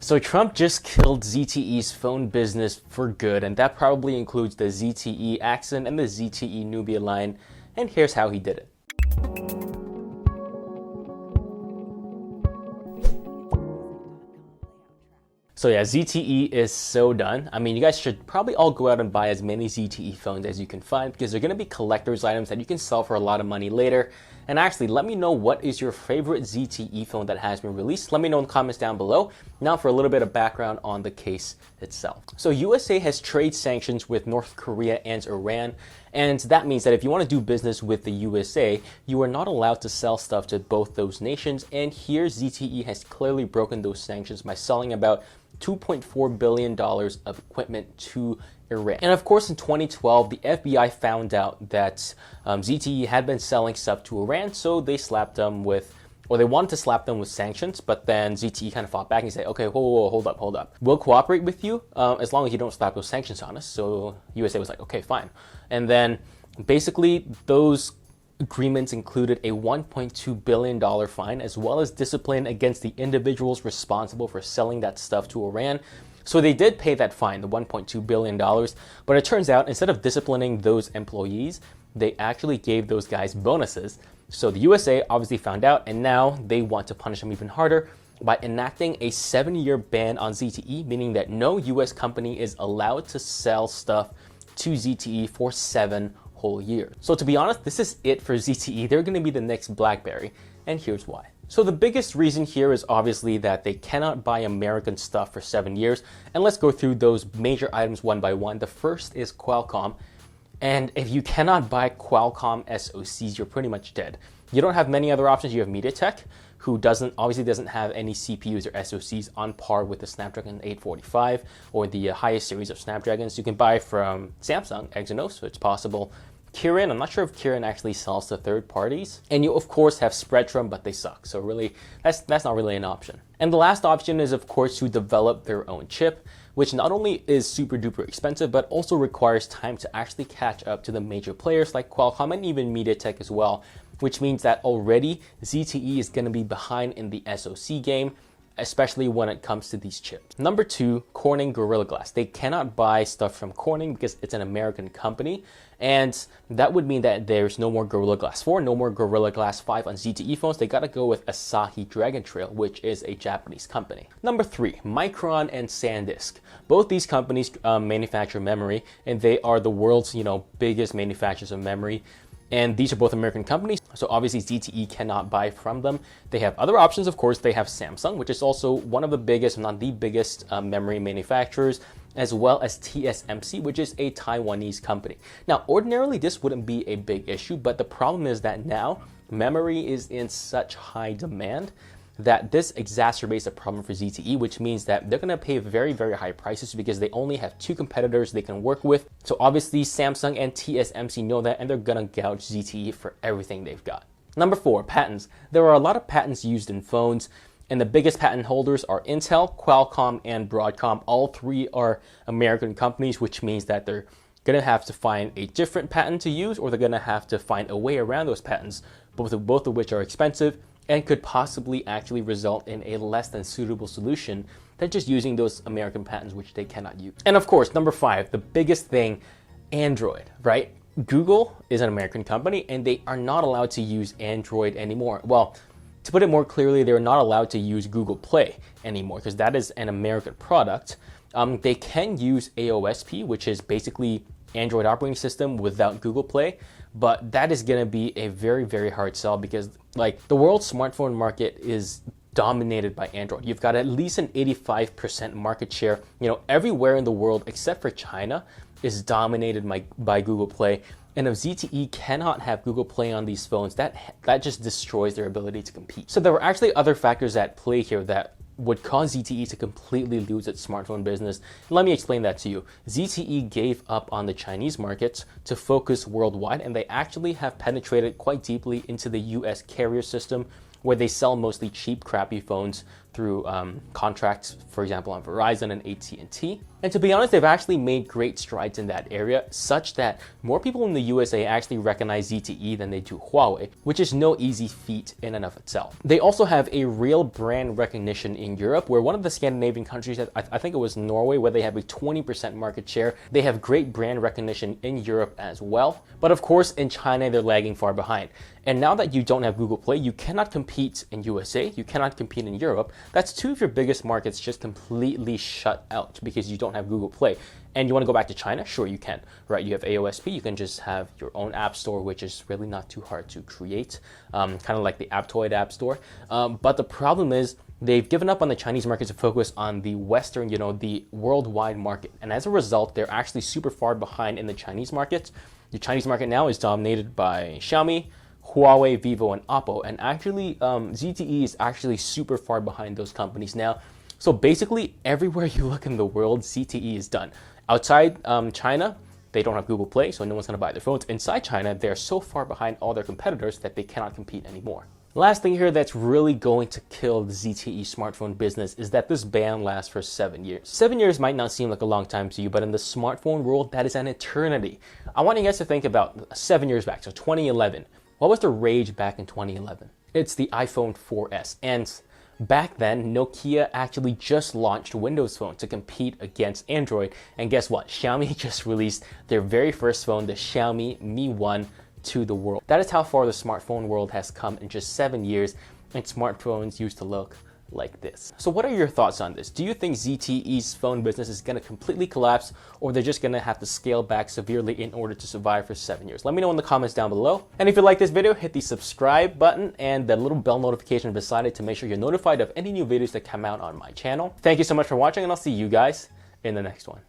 So Trump just killed ZTE's phone business for good, and that probably includes the ZTE Accent and the ZTE Nubia line, and here's how he did it. So yeah, ZTE is so done. I mean, you guys should probably all go out and buy as many ZTE phones as you can find, because they're going to be collector's items that you can sell for a lot of money later. And actually, let me know what is your favorite ZTE phone that has been released. Let me know in the comments down below. Now for a little bit of background on the case itself. So USA has trade sanctions with North Korea and Iran. And that means that if you want to do business with the USA, you are not allowed to sell stuff to both those nations. And here ZTE has clearly broken those sanctions by selling about $2.4 billion of equipment to Iran. And of course, in 2012, the FBI found out that ZTE had been selling stuff to Iran, so they slapped them with, or they wanted to slap them with sanctions, but then ZTE kind of fought back and said, okay, whoa, hold up. We'll cooperate with you as long as you don't slap those sanctions on us. So USA was like, okay, fine. And then basically those agreements included a $1.2 billion fine, as well as discipline against the individuals responsible for selling that stuff to Iran. So they did pay that fine, the $1.2 billion, but it turns out instead of disciplining those employees, they actually gave those guys bonuses. So the USA obviously found out, and now they want to punish them even harder by enacting a 7-year ban on ZTE, meaning that no US company is allowed to sell stuff to ZTE for 7 whole years. So to be honest, this is it for ZTE. They're going to be the next BlackBerry, and here's why. So the biggest reason here is obviously that they cannot buy American stuff for 7 years. And let's go through those major items one by one. The first is Qualcomm. And if you cannot buy Qualcomm SoCs, you're pretty much dead. You don't have many other options. You have MediaTek, who obviously doesn't have any CPUs or SoCs on par with the Snapdragon 845 or the highest series of Snapdragons. You can buy from Samsung, Exynos, so it's possible. Kirin, I'm not sure if Kirin actually sells to third parties. And you of course have Spreadtrum, but they suck. So really, that's not really an option. And the last option is of course to develop their own chip, which not only is super duper expensive, but also requires time to actually catch up to the major players like Qualcomm and even MediaTek as well, which means that already ZTE is going to be behind in the SoC game, especially when it comes to these chips. Number 2, Corning Gorilla Glass. They cannot buy stuff from Corning because it's an American company, and that would mean that there's no more Gorilla Glass 4, no more Gorilla Glass 5 on ZTE phones. They gotta go with Asahi Dragon Trail, which is a Japanese company. Number 3, Micron and SanDisk. Both these companies manufacture memory, and they are the world's biggest manufacturers of memory. And these are both American companies, so obviously ZTE cannot buy from them. They have other options, of course. They have Samsung, which is also one of the biggest, if not the biggest, memory manufacturers, as well as TSMC, which is a Taiwanese company. Now, ordinarily, this wouldn't be a big issue, but the problem is that now memory is in such high demand that this exacerbates the problem for ZTE, which means that they're going to pay very, very high prices because they only have 2 competitors they can work with. So obviously Samsung and TSMC know that, and they're going to gouge ZTE for everything they've got. Number 4, patents. There are a lot of patents used in phones, and the biggest patent holders are Intel, Qualcomm, and Broadcom. All 3 are American companies, which means that they're going to have to find a different patent to use, or they're going to have to find a way around those patents, both of which are expensive and could possibly actually result in a less than suitable solution than just using those American patents, which they cannot use. And of course, number 5, the biggest thing, Android, right? Google is an American company, and they are not allowed to use Android anymore. Well, to put it more clearly, they're not allowed to use Google Play anymore because that is an American product. They can use AOSP, which is basically Android operating system without Google Play, but that is going to be a very, very hard sell because the world's smartphone market is dominated by Android. You've got at least an 85% market share. Everywhere in the world except for China is dominated by Google Play. And if ZTE cannot have Google Play on these phones, that just destroys their ability to compete. So there were actually other factors at play here that would cause ZTE to completely lose its smartphone business. Let me explain that to you. ZTE gave up on the Chinese markets to focus worldwide, and they actually have penetrated quite deeply into the US carrier system, where they sell mostly cheap, crappy phones through contracts, for example, on Verizon and AT&T. And to be honest, they've actually made great strides in that area, such that more people in the USA actually recognize ZTE than they do Huawei, which is no easy feat in and of itself. They also have a real brand recognition in Europe, where one of the Scandinavian countries, I think it was Norway, where they have a 20% market share. They have great brand recognition in Europe as well. But of course, in China, they're lagging far behind. And now that you don't have Google Play, you cannot compete in USA, you cannot compete in Europe. That's two of your biggest markets just completely shut out because you don't have Google Play. And you want to go back to China? Sure, you can, right? You have AOSP, you can just have your own app store, which is really not too hard to create, kind of like the Aptoid app store. But the problem is they've given up on the Chinese market to focus on the Western, the worldwide market. And as a result, they're actually super far behind in the Chinese market. The Chinese market now is dominated by Xiaomi, Huawei, Vivo, and Oppo, and actually ZTE is actually super far behind those companies now. So basically everywhere you look in the world, ZTE is done. Outside China, they don't have Google Play, so no one's going to buy their phones. Inside China, they're so far behind all their competitors that they cannot compete anymore. Last thing here that's really going to kill the ZTE smartphone business is that this ban lasts for 7 years. 7 years might not seem like a long time to you, but in the smartphone world, that is an eternity. I want you guys to think about 7 years back, so 2011. What was the rage back in 2011? It's the iPhone 4S. And back then, Nokia actually just launched Windows Phone to compete against Android. And guess what? Xiaomi just released their very first phone, the Xiaomi Mi 1, to the world. That is how far the smartphone world has come in just 7 years, and smartphones used to look like this. So what are your thoughts on this? Do you think ZTE's phone business is going to completely collapse, or they're just going to have to scale back severely in order to survive for 7 years? Let me know in the comments down below. And if you like this video, hit the subscribe button and the little bell notification beside it to make sure you're notified of any new videos that come out on my channel. Thank you so much for watching, and I'll see you guys in the next one.